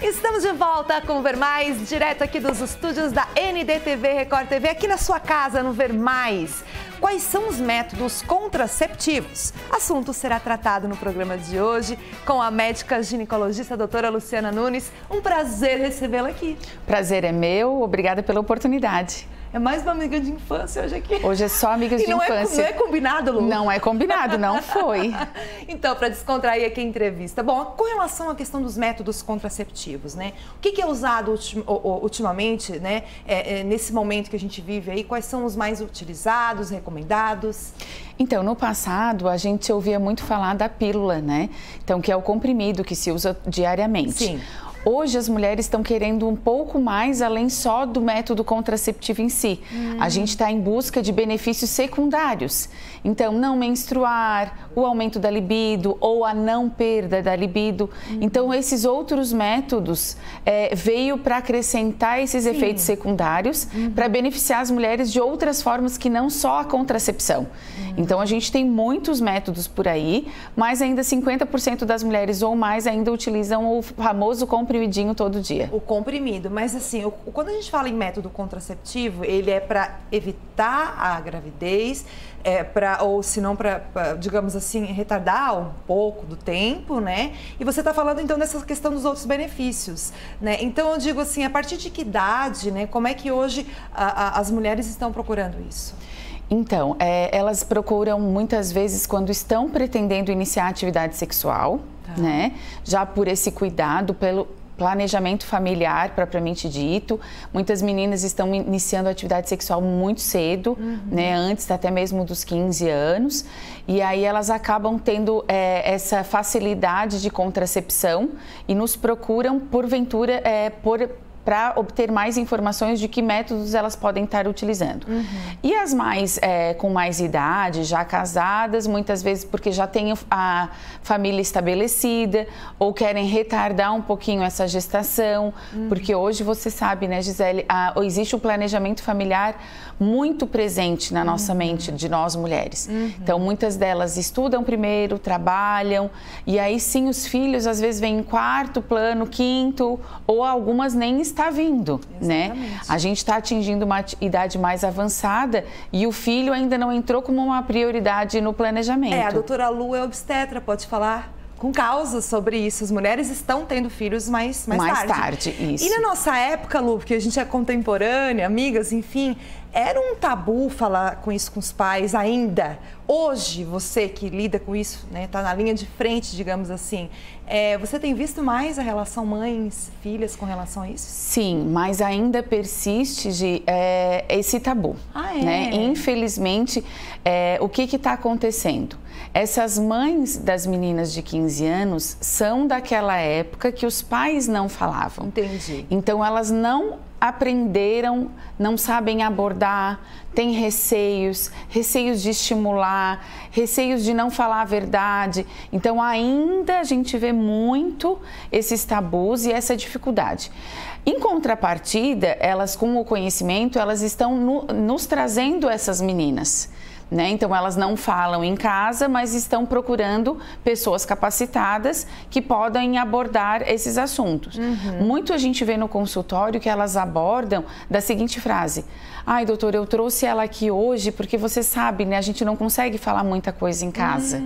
Estamos de volta com o Ver Mais, direto aqui dos estúdios da NDTV Record TV, aqui na sua casa, no Ver Mais. Quais são os métodos contraceptivos? Assunto será tratado no programa de hoje com a médica ginecologista doutora Luciana Nunes. Um prazer recebê-la aqui. Prazer é meu, obrigada pela oportunidade. É mais uma amiga de infância hoje aqui. Hoje é só amigas de infância. Não é combinado, Lu? Não é combinado, não foi. Então, para descontrair aqui a entrevista. Bom, com relação à questão dos métodos contraceptivos, né? O que é usado ultimamente, né? Nesse momento que a gente vive aí, quais são os mais utilizados, recomendados? Então, no passado, a gente ouvia muito falar da pílula, né? Então, que é o comprimido que se usa diariamente. Sim. Hoje as mulheres estão querendo um pouco mais além só do método contraceptivo em si. A gente está em busca de benefícios secundários. Então, não menstruar, o aumento da libido ou a não perda da libido. Então, esses outros métodos veio para acrescentar esses efeitos secundários para beneficiar as mulheres de outras formas que não só a contracepção. Então, a gente tem muitos métodos por aí, mas ainda 50% das mulheres ou mais ainda utilizam o famoso comprimidinho todo dia. O comprimido, mas assim, quando a gente fala em método contraceptivo, ele é para evitar a gravidez, ou se não para, digamos assim, retardar um pouco do tempo, né? E você está falando então dessa questão dos outros benefícios, né? Então eu digo assim, a partir de que idade, né? Como é que hoje as mulheres estão procurando isso? Então, elas procuram muitas vezes quando estão pretendendo iniciar a atividade sexual, né? Já por esse cuidado, pelo planejamento familiar propriamente dito. Muitas meninas estão iniciando a atividade sexual muito cedo, né? Antes até mesmo dos 15 anos. E aí elas acabam tendo essa facilidade de contracepção e nos procuram, porventura, para obter mais informações de que métodos elas podem estar utilizando. E as com mais idade, já casadas, muitas vezes porque já têm a família estabelecida ou querem retardar um pouquinho essa gestação, porque hoje você sabe, né, Gisele, existe um planejamento familiar muito presente na nossa mente de nós mulheres. Então, muitas delas estudam primeiro, trabalham, e aí sim os filhos às vezes vêm em quarto plano, quinto, ou algumas nem está vindo, né? A gente está atingindo uma idade mais avançada e o filho ainda não entrou como uma prioridade no planejamento. A doutora Lu é obstetra, pode falar com causa sobre isso. As mulheres estão tendo filhos mais tarde. Isso. E na nossa época, Lu, porque a gente é contemporânea, amigas, enfim, era um tabu falar com isso com os pais ainda. Hoje, você que lida com isso, né, tá na linha de frente, digamos assim, você tem visto mais a relação mães-filhas com relação a isso? Sim, mas ainda persiste esse tabu. Né? Infelizmente, o que está acontecendo? Essas mães das meninas de 15 anos são daquela época que os pais não falavam. Entendi. Então, elas não aprenderam, não sabem abordar, têm receios de estimular, receios de não falar a verdade. Então, ainda a gente vê muito esses tabus e essa dificuldade. Em contrapartida, elas com o conhecimento, elas estão nos trazendo essas meninas. Né? Então, elas não falam em casa, mas estão procurando pessoas capacitadas que podem abordar esses assuntos. Muito a gente vê no consultório que elas abordam da seguinte frase: ai, doutor, eu trouxe ela aqui hoje porque você sabe, né? A gente não consegue falar muita coisa em casa.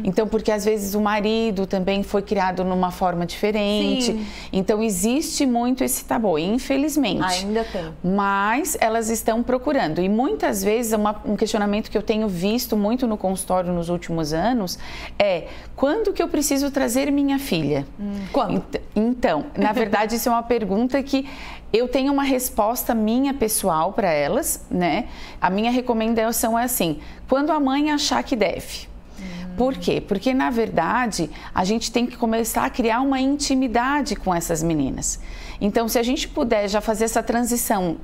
Então, porque às vezes o marido também foi criado numa forma diferente. Sim. Então, existe muito esse tabu, infelizmente. Ainda tem. Mas elas estão procurando. E muitas vezes, um questionamento que eu tenho visto muito no consultório nos últimos anos é: quando que eu preciso trazer minha filha? Quando? Então, na verdade, isso é uma pergunta que eu tenho uma resposta minha pessoal para elas, né? A minha recomendação é assim: quando a mãe achar que deve. Por quê? Porque, na verdade, a gente tem que começar a criar uma intimidade com essas meninas. Então, se a gente puder já fazer essa transição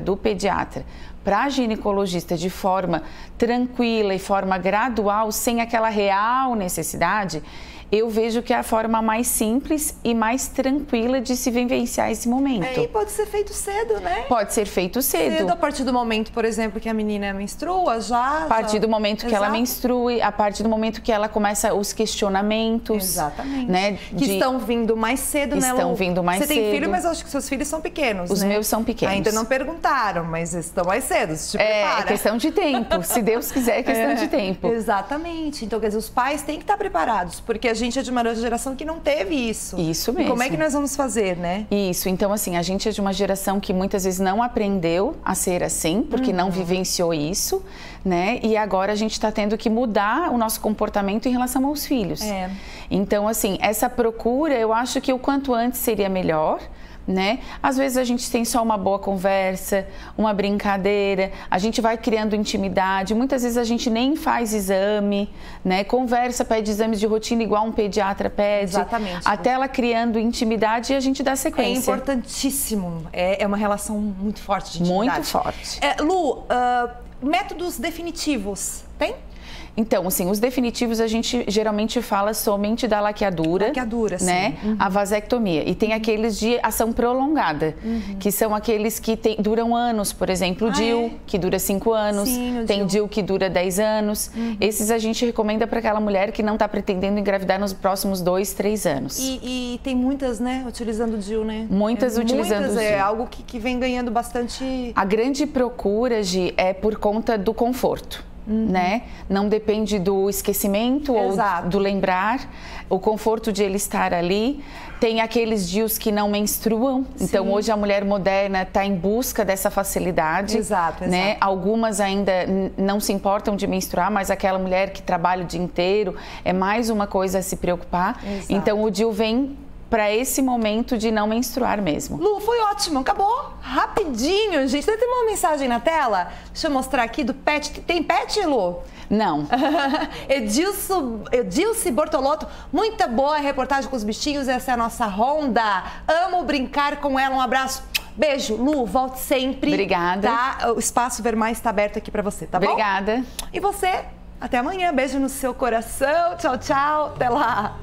do pediatra para a ginecologista de forma tranquila e forma gradual, sem aquela real necessidade, eu vejo que é a forma mais simples e mais tranquila de se vivenciar esse momento. E pode ser feito cedo, né? Pode ser feito cedo. A partir do momento, por exemplo, que a menina menstrua, A partir do momento que ela menstrue, a partir do momento que ela começa os questionamentos. Exatamente. Né, que estão vindo mais cedo, né, Lu? Estão vindo mais cedo. Você tem filho, mas eu acho que seus filhos são pequenos, Os meus são pequenos. Ainda não perguntaram, mas estão mais cedo. Se te prepara. É questão de tempo. Se Deus quiser, é questão de tempo. Exatamente. Então, quer dizer, os pais têm que estar preparados, porque a gente é de uma geração que não teve isso. Isso mesmo. E como é que nós vamos fazer, né? Isso. Então, assim, a gente é de uma geração que muitas vezes não aprendeu a ser assim, porque não vivenciou isso, né? E agora a gente está tendo que mudar o nosso comportamento em relação aos filhos. Então, assim, essa procura, eu acho que o quanto antes seria melhor, né? Às vezes a gente tem só uma boa conversa, uma brincadeira, a gente vai criando intimidade, muitas vezes a gente nem faz exame, né? Conversa, pede exames de rotina igual um pediatra pede. Exatamente. Até ela criando intimidade e a gente dá sequência. É importantíssimo, é uma relação muito forte de intimidade. Muito forte. Lu, métodos definitivos, tem? Então, assim, os definitivos a gente geralmente fala somente da laqueadura. Laqueadura, né? sim. A vasectomia. E tem aqueles de ação prolongada, que são aqueles que duram anos, por exemplo, o DIU, que dura 5 anos. Sim, tem o DIU que dura 10 anos. Esses a gente recomenda para aquela mulher que não está pretendendo engravidar nos próximos 2, 3 anos. E tem muitas, né, utilizando o DIU, né? Muitas utilizando o DIU. É algo que vem ganhando bastante... A grande procura, Gi, é por conta do conforto. Né? Não depende do esquecimento ou do lembrar, o conforto de ele estar ali. Tem aqueles DIUs que não menstruam, então hoje a mulher moderna está em busca dessa facilidade. Exato. Né? Algumas ainda não se importam de menstruar, mas aquela mulher que trabalha o dia inteiro é mais uma coisa a se preocupar. Exato. Então o DIU vem para esse momento de não menstruar mesmo. Lu, foi ótimo, acabou rapidinho, gente. Tem uma mensagem na tela? Deixa eu mostrar aqui do pet. Tem pet, Lu? Não. Edilce Bortolotto, muita boa reportagem com os bichinhos, essa é a nossa Honda. Amo brincar com ela, um abraço. Beijo, Lu, volte sempre. Obrigada. Tá? O Espaço Ver Mais está aberto aqui para você, tá bom? Obrigada. E você, até amanhã. Beijo no seu coração. Tchau, tchau. Até lá.